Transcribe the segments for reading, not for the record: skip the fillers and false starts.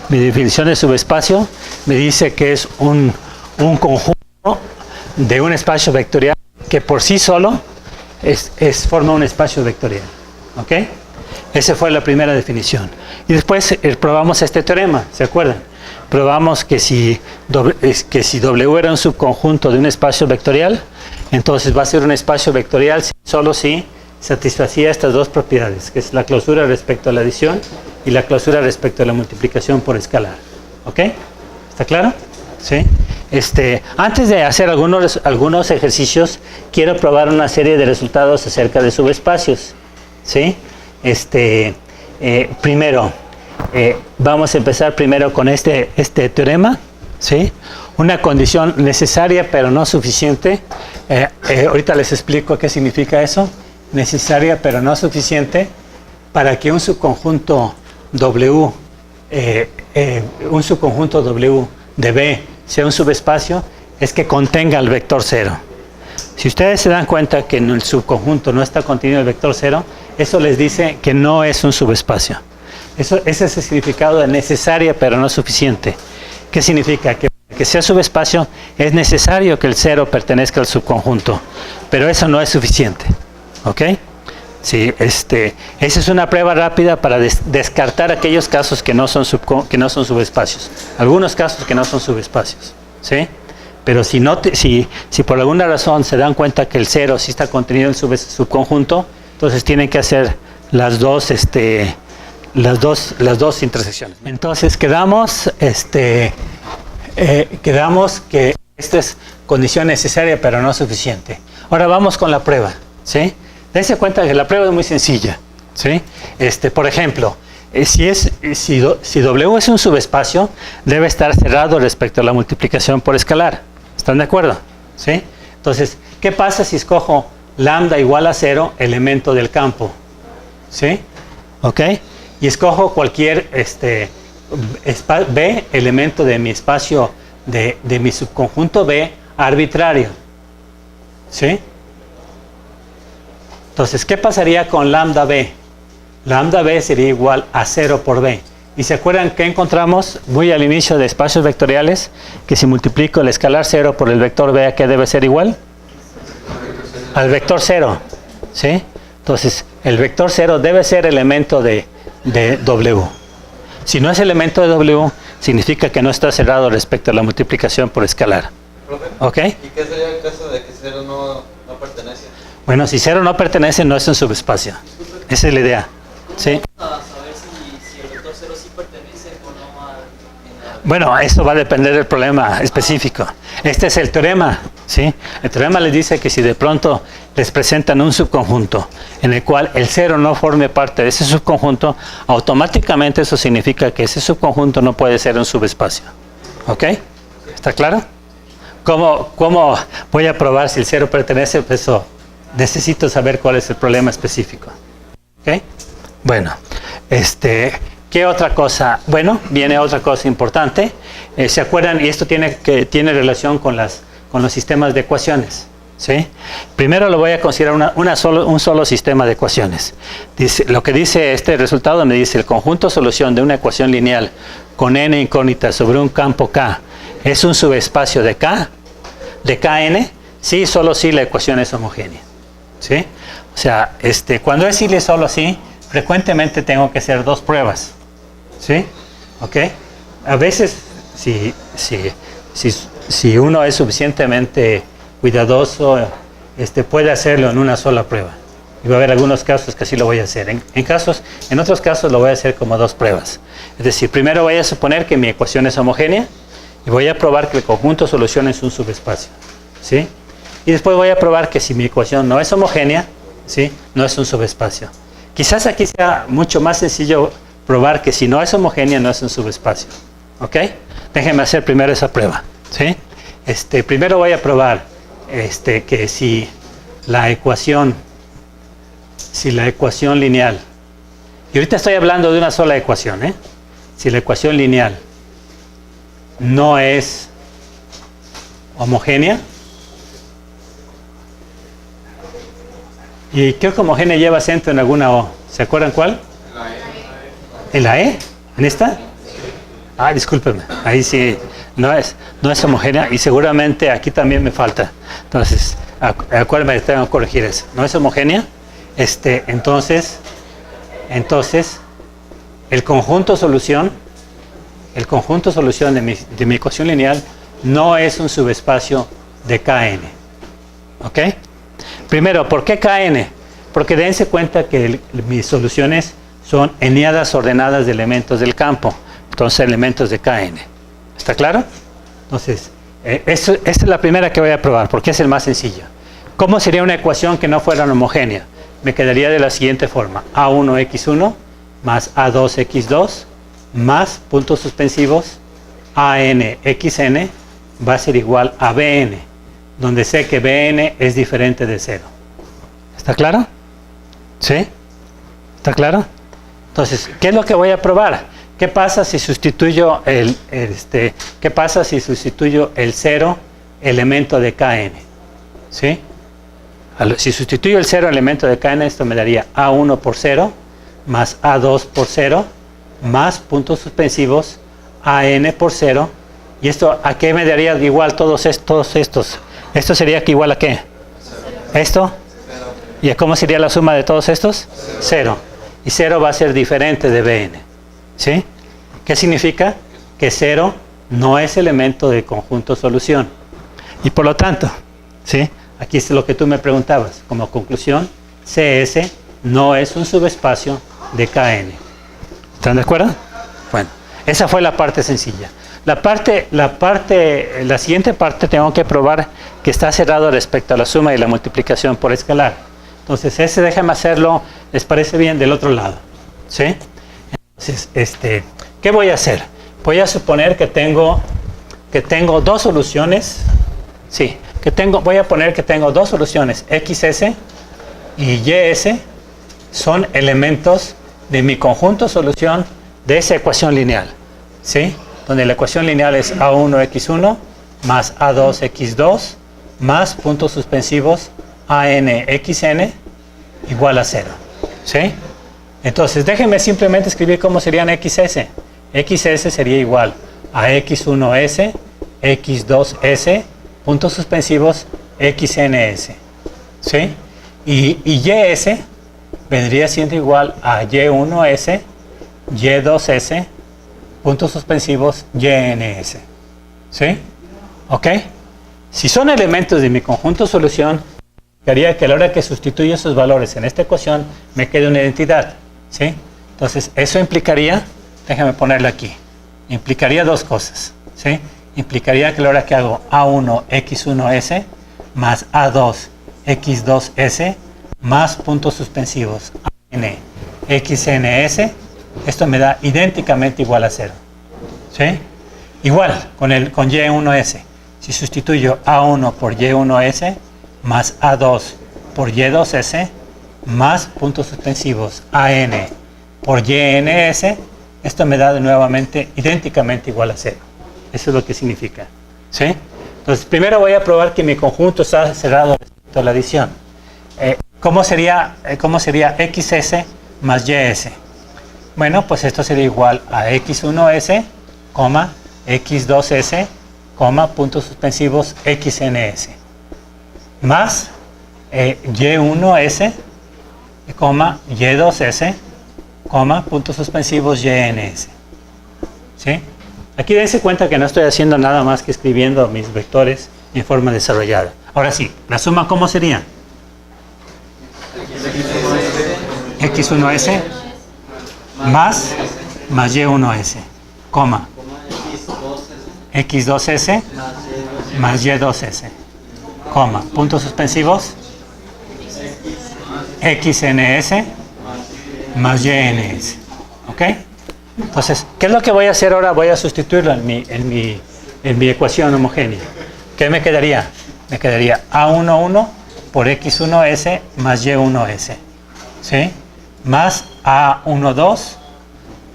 Mi definición de subespacio me dice que es un conjunto de un espacio vectorial que por sí solo forma un espacio vectorial. ¿Ok? Esa fue la primera definición. Y después probamos este teorema, ¿se acuerdan? Probamos que si W era un subconjunto de un espacio vectorial, entonces va a ser un espacio vectorial solo si satisfacía estas dos propiedades, que es la clausura respecto a la adición y la clausura respecto a la multiplicación por escalar. ¿Ok? ¿Está claro? ¿Sí? Antes de hacer algunos ejercicios, quiero probar una serie de resultados acerca de subespacios. ¿Sí? Primero, vamos a empezar primero con este teorema. ¿Sí? Una condición necesaria pero no suficiente. Ahorita les explico qué significa eso. Necesaria pero no suficiente para que un subconjunto W de B sea un subespacio, es que contenga el vector 0. Si ustedes se dan cuenta que en el subconjunto no está contenido el vector 0, eso les dice que no es un subespacio. Ese es el significado de necesaria pero no suficiente. ¿Qué significa? Que sea subespacio es necesario que el 0 pertenezca al subconjunto, pero eso no es suficiente. ¿Ok? Sí, esa es una prueba rápida para descartar aquellos casos que no son subespacios. Algunos casos que no son subespacios. ¿Sí? Pero si por alguna razón se dan cuenta que el 0 sí está contenido en el subconjunto, entonces tienen que hacer las dos intersecciones. Entonces quedamos que esta es condición necesaria pero no suficiente. Ahora vamos con la prueba. ¿Sí? Dense cuenta que la prueba es muy sencilla. ¿Sí? Por ejemplo, si W es un subespacio, debe estar cerrado respecto a la multiplicación por escalar. ¿Están de acuerdo? ¿Sí? Entonces, ¿qué pasa si escojo lambda igual a 0, elemento del campo? ¿Sí? ¿Ok? Y escojo cualquier B, elemento de mi espacio, de mi subconjunto B, arbitrario. ¿Sí? Entonces, ¿qué pasaría con lambda B? Lambda B sería igual a 0 por B. ¿Y se acuerdan que encontramos muy al inicio de espacios vectoriales? Que si multiplico el escalar 0 por el vector B, ¿a qué debe ser igual? Al vector 0. ¿Sí? Entonces, el vector 0 debe ser elemento de W. Si no es elemento de W, significa que no está cerrado respecto a la multiplicación por escalar. ¿Ok? ¿Y qué sería el caso de que 0 no pertenece? Bueno, si 0 no pertenece, no es un subespacio. Esa es la idea. ¿Sí? Vamos a saber si el vector 0 sí pertenece o no Bueno, eso va a depender del problema específico. Este es el teorema. ¿Sí? El teorema les dice que si de pronto les presentan un subconjunto en el cual el 0 no forme parte de ese subconjunto, automáticamente eso significa que ese subconjunto no puede ser un subespacio. ¿Ok? ¿Está claro? ¿Cómo voy a probar si el 0 pertenece? Pues eso, necesito saber cuál es el problema específico. ¿Ok? Bueno, ¿qué otra cosa? Bueno, viene otra cosa importante. ¿Se acuerdan? Y esto tiene relación con los sistemas de ecuaciones. ¿Sí? Primero lo voy a considerar un solo sistema de ecuaciones. Lo que dice este resultado me dice el conjunto solución de una ecuación lineal con n incógnitas sobre un campo K es un subespacio de K, de Kn, sí, solo si la ecuación es homogénea. ¿Sí? O sea, cuando es sí solo sí, frecuentemente tengo que hacer dos pruebas. ¿Sí? ¿Ok? A veces, si uno es suficientemente cuidadoso, puede hacerlo en una sola prueba. Y va a haber algunos casos que así lo voy a hacer. En otros casos lo voy a hacer como dos pruebas. Es decir, primero voy a suponer que mi ecuación es homogénea y voy a probar que el conjunto solución es un subespacio. ¿Sí? Y después voy a probar que si mi ecuación no es homogénea, ¿sí? No es un subespacio. Quizás aquí sea mucho más sencillo probar que si no es homogénea no es un subespacio. ¿Ok? Déjenme hacer primero esa prueba. ¿Sí? Primero voy a probar que si la ecuación lineal, y ahorita estoy hablando de una sola ecuación, si la ecuación lineal no es homogénea, y creo que homogénea lleva acento en alguna O, ¿se acuerdan cuál? ¿En la E? ¿En esta? Discúlpeme, ahí sí no es homogénea y seguramente aquí también me falta. Entonces, acuérdame, tengo que corregir eso. No es homogénea. Entonces, el conjunto solución de mi ecuación lineal no es un subespacio de Kn. ¿Ok? Primero, ¿por qué Kn? Porque dense cuenta que mis soluciones son eneadas ordenadas de elementos del campo. Entonces, elementos de Kn. ¿Está claro? Entonces, esta es la primera que voy a probar, porque es el más sencillo. ¿Cómo sería una ecuación que no fuera homogénea? Me quedaría de la siguiente forma. A1x1 más A2x2 más puntos suspensivos ANxN va a ser igual a Bn, donde sé que Bn es diferente de 0. ¿Está claro? ¿Sí? ¿Está claro? Entonces, ¿qué es lo que voy a probar? ¿Qué pasa si sustituyo el 0 elemento de Kn? ¿Sí? Si sustituyo el 0 elemento de Kn, esto me daría A1 por 0 más A2 por 0 más puntos suspensivos AN por 0. ¿Y esto a qué me daría igual todos estos? ¿Esto sería que igual a qué? ¿Esto? ¿Y a cómo sería la suma de todos estos? 0. Y 0 va a ser diferente de Bn. ¿Sí? ¿Qué significa? Que 0 no es elemento del conjunto solución. Y por lo tanto, ¿sí? Aquí es lo que tú me preguntabas. Como conclusión, CS no es un subespacio de Kn. ¿Están de acuerdo? Bueno, esa fue la parte sencilla. La siguiente parte tengo que probar que está cerrado respecto a la suma y la multiplicación por escalar. Entonces, déjame hacerlo, ¿les parece bien? Del otro lado. ¿Sí? Entonces, ¿qué voy a hacer? Voy a suponer que tengo dos soluciones. Sí, voy a poner que tengo dos soluciones, XS y YS, son elementos de mi conjunto solución de esa ecuación lineal. ¿Sí? Donde la ecuación lineal es A1x1 más A2x2 más puntos suspensivos ANxN igual a 0. ¿Sí? Entonces, déjenme simplemente escribir cómo serían XS. XS sería igual a X1S, X2S, puntos suspensivos, XNS. ¿Sí? Y YS vendría siendo igual a Y1S, Y2S, puntos suspensivos, YNS. ¿Sí? ¿Ok? Si son elementos de mi conjunto solución, haría que a la hora que sustituyo esos valores en esta ecuación, me quede una identidad. ¿Sí? Entonces, eso implicaría, déjame ponerlo aquí, implicaría dos cosas. ¿Sí? Implicaría que a la hora que hago A1x1s más A2x2s más puntos suspensivos ANxNS, esto me da idénticamente igual a 0. ¿Sí? Igual con Y1s. Si sustituyo A1 por Y1s más A2 por Y2s más puntos suspensivos AN por YNS, esto me da nuevamente idénticamente igual a 0. Eso es lo que significa. ¿Sí? Entonces, primero voy a probar que mi conjunto está cerrado respecto a la adición. ¿Cómo sería XS más YS? Bueno, pues esto sería igual a X1S, X2S, puntos suspensivos XNS, más Y1S, Y2S, puntos suspensivos YNS. ¿Sí? Aquí dense cuenta que no estoy haciendo nada más que escribiendo mis vectores en forma desarrollada. Ahora sí, la suma, ¿cómo sería? X1S más Y1S, X2S más Y2S, puntos suspensivos, XNS más YNS. ¿Ok? Entonces, ¿qué es lo que voy a hacer ahora? Voy a sustituirlo en mi ecuación homogénea. ¿Qué me quedaría? Me quedaría A11 por X1S más Y1S. ¿Sí? Más A12.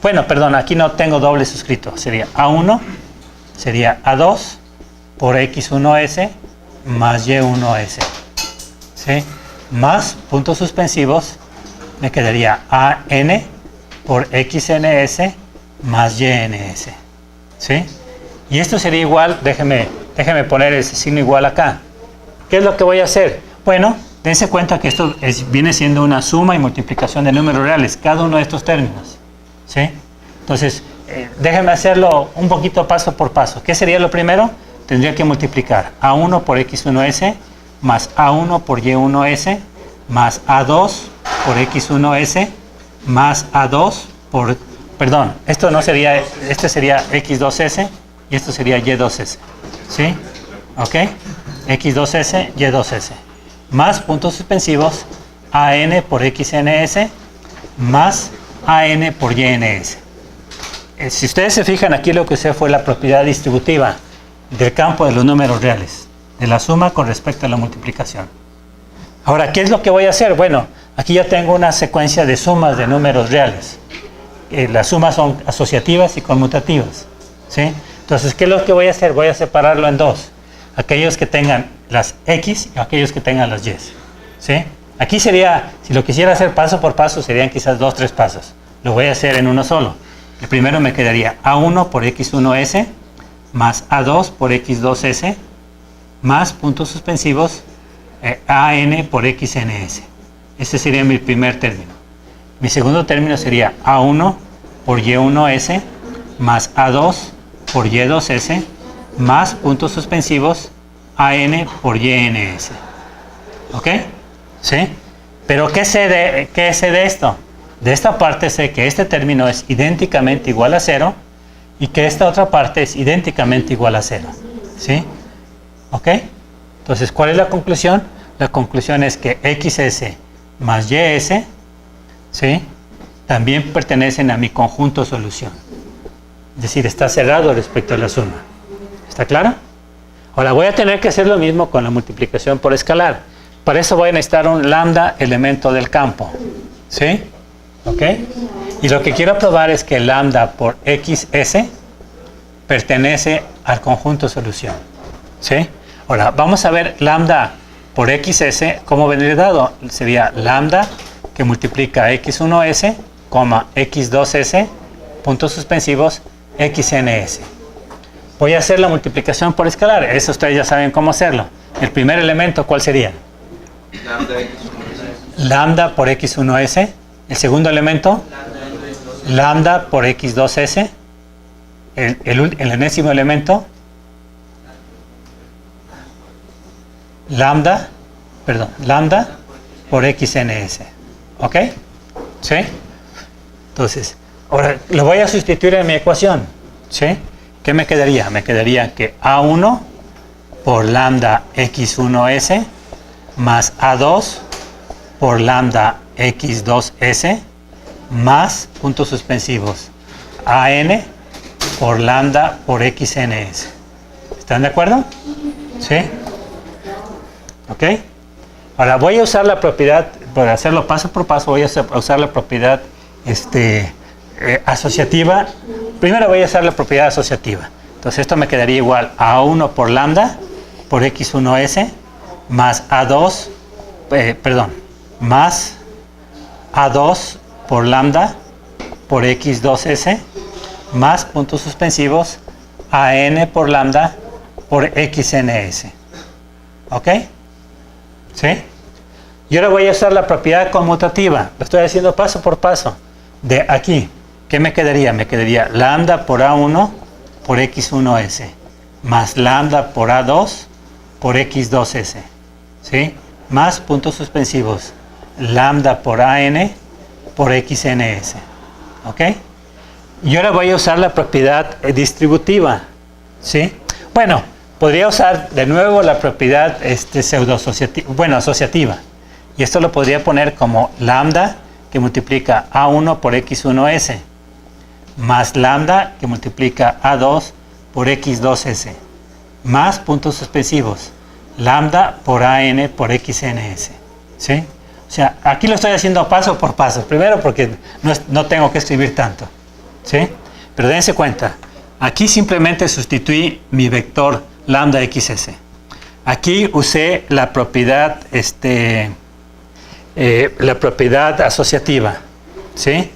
Bueno, perdón, aquí no tengo doble suscrito. Sería A1, sería A2 por X1S más Y1S. ¿Sí? Más puntos suspensivos, me quedaría AN por XNS más YNS. ¿sí? Y esto sería igual, déjeme poner ese signo igual acá. ¿Qué es lo que voy a hacer? Bueno, dense cuenta que esto viene siendo una suma y multiplicación de números reales, cada uno de estos términos, ¿sí? Entonces, déjenme hacerlo un poquito paso por paso. ¿Qué sería lo primero? Tendría que multiplicar A1 por X1S más A1 por Y1S más A2 por X1S más A2 por... Perdón, esto no sería... Este sería X2S y esto sería Y2S. ¿Sí? ¿Ok? X2S, Y2S. Más puntos suspensivos AN por XNS más AN por YNS. Si ustedes se fijan, aquí lo que usé fue la propiedad distributiva del campo de los números reales, de la suma con respecto a la multiplicación. Ahora, ¿qué es lo que voy a hacer? Bueno, aquí ya tengo una secuencia de sumas de números reales. Las sumas son asociativas y conmutativas, ¿sí? Entonces, ¿qué es lo que voy a hacer? Voy a separarlo en dos. Aquellos que tengan las X y aquellos que tengan las Y, ¿sí? Aquí sería, si lo quisiera hacer paso por paso, serían quizás 2 o 3 pasos. Lo voy a hacer en uno solo. El primero me quedaría A1 por X1S más A2 por X2S más puntos suspensivos AN por XNS. Este sería mi primer término. Mi segundo término sería A1 por Y1S más A2 por Y2S más puntos suspensivos AN por YNS. ¿Ok? ¿Sí? Pero ¿qué sé de esto? De esta parte sé que este término es idénticamente igual a 0 y que esta otra parte es idénticamente igual a 0. ¿Sí? ¿Ok? Entonces, ¿cuál es la conclusión? La conclusión es que XS más YS, ¿sí?, también pertenecen a mi conjunto solución. Es decir, está cerrado respecto a la suma. ¿Está claro? Ahora voy a tener que hacer lo mismo con la multiplicación por escalar. Para eso voy a necesitar un lambda elemento del campo. ¿Sí? ¿Ok? Y lo que quiero probar es que el lambda por XS pertenece al conjunto solución. ¿Sí? Ahora, vamos a ver lambda por XS, ¿cómo vendría dado? Sería lambda que multiplica X1S, X2S, puntos suspensivos, XNS. Voy a hacer la multiplicación por escalar. Eso ustedes ya saben cómo hacerlo. El primer elemento, ¿cuál sería? Lambda por X1S. El segundo elemento, lambda por X2S. El enésimo elemento, lambda por XNS. ¿Ok? ¿Sí? Entonces, ahora lo voy a sustituir en mi ecuación. ¿Sí? ¿Qué me quedaría? Me quedaría que A1 por lambda X1S más A2 por lambda X2S más puntos suspensivos AN por lambda por XNS. ¿Están de acuerdo? ¿Sí? ¿Ok? Ahora voy a usar la propiedad, para hacerlo paso por paso, voy a usar la propiedad asociativa. Primero voy a usar la propiedad asociativa. Entonces esto me quedaría igual a A1 por lambda por X1S más A2, más A2 por lambda por X2S más puntos suspensivos AN por lambda por XNS. ¿Ok? ¿Sí? Y ahora voy a usar la propiedad conmutativa. Lo estoy haciendo paso por paso. De aquí, ¿qué me quedaría? Me quedaría lambda por A1 por X1S más lambda por A2 por X2S. ¿Sí? Más puntos suspensivos. Lambda por AN por XNS. ¿Ok? Y ahora voy a usar la propiedad distributiva. ¿Sí? Bueno, podría usar de nuevo la propiedad asociativa. Y esto lo podría poner como lambda que multiplica A1 por X1S más lambda que multiplica A2 por X2S más puntos suspensivos lambda por AN por XNS. ¿Sí? O sea, aquí lo estoy haciendo paso por paso. Primero porque no tengo que escribir tanto. ¿Sí? Pero dense cuenta, aquí simplemente sustituí mi vector lambda XS. Aquí usé la propiedad asociativa. ¿Sí?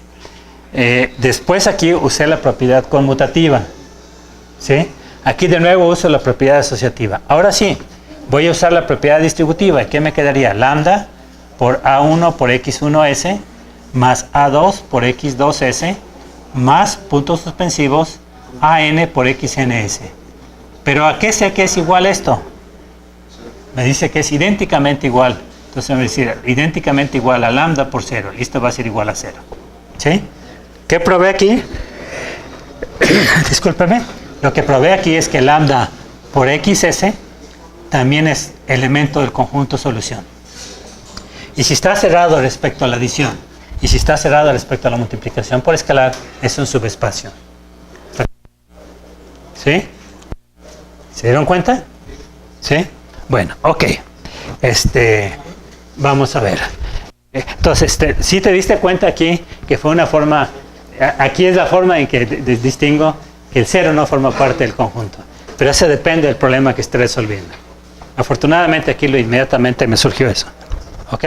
Después aquí usé la propiedad conmutativa. ¿Sí? Aquí de nuevo uso la propiedad asociativa. Ahora sí, voy a usar la propiedad distributiva. ¿Qué me quedaría? Lambda por A1 por X1S más A2 por X2S más puntos suspensivos AN por XNS. ¿Pero a qué sé que es igual esto? Me dice que es idénticamente igual. Entonces me va a decir idénticamente igual a lambda por 0. Esto va a ser igual a 0. ¿Sí? ¿Qué probé aquí? Discúlpeme. Lo que probé aquí es que lambda por XS también es elemento del conjunto solución. Y si está cerrado respecto a la adición y si está cerrado respecto a la multiplicación por escalar, es un subespacio. ¿Sí? ¿Se dieron cuenta? ¿Sí? Bueno, ok. Vamos a ver. Entonces, ¿sí te diste cuenta aquí que fue una forma, aquí es la forma en que distingo que el 0 no forma parte del conjunto? Pero eso depende del problema que esté resolviendo. Afortunadamente aquí inmediatamente me surgió eso. ¿Ok?